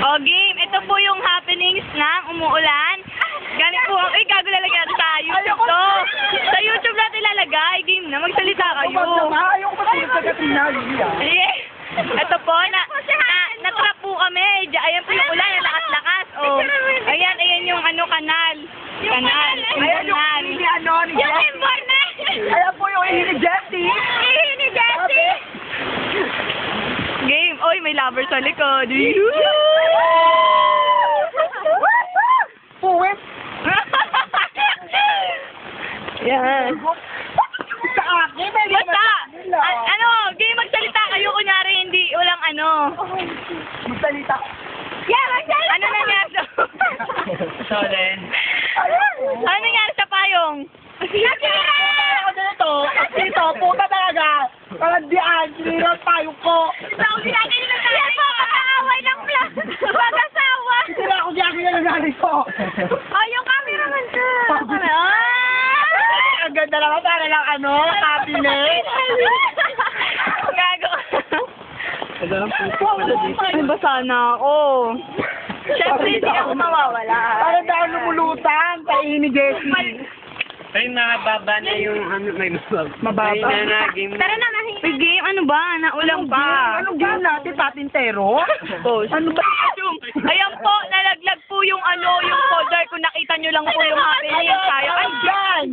O, game. Ito po yung happenings ng umuulan. Ganit po ang... Ay, gago lalagyan natin sa YouTube to. Sa YouTube natin lalagay. Game na. Magsalita kayo. Ayaw ko ba sa Katrina? Sige. Ito po, natrap po kami. Ayan po yung ulan, ang lakas-lakas. Oh. Ayan yung kanal. Kanal. Ayan yung ni ano, ni Yung Jessie. inborn na. Ayan po yung ni Jessie. Ni Jessie. Game. Oy, may lover sa likod. Puwit. Yan. Sa akin, may Basta, game, magsalita kayo. Kunyari, hindi, walang ano. Magsalita. Yeah, magsalita. Ano nangyari sa... Solen. Ano nangyari sa payong? Nasira! Ako dito, puta talaga. Kalandian, sinirang tayo ko. Yan po, pag-aaway ng plan. Pag-asawa. Hindi na ako diyan kinalagali ko. Oh, yung cameraman ka. Ang ganda naman, para lang happiness. Gago. Ano Ay, basa na ako. Siyempre, hindi ako mawawala. Parang dahil lumulutan, tayo ni Jessie. Ay, mababa na yung ano, may Mababa? Ay, na, game na. Tara na, mahinga. Uy, game, ano ba? Naulang pa. Anong game natin, patintero? Post. Ano ba? Ayan po, nalaglag po yung yung folder. Kung nakita nyo lang po yung happening. Sayang. Ayan!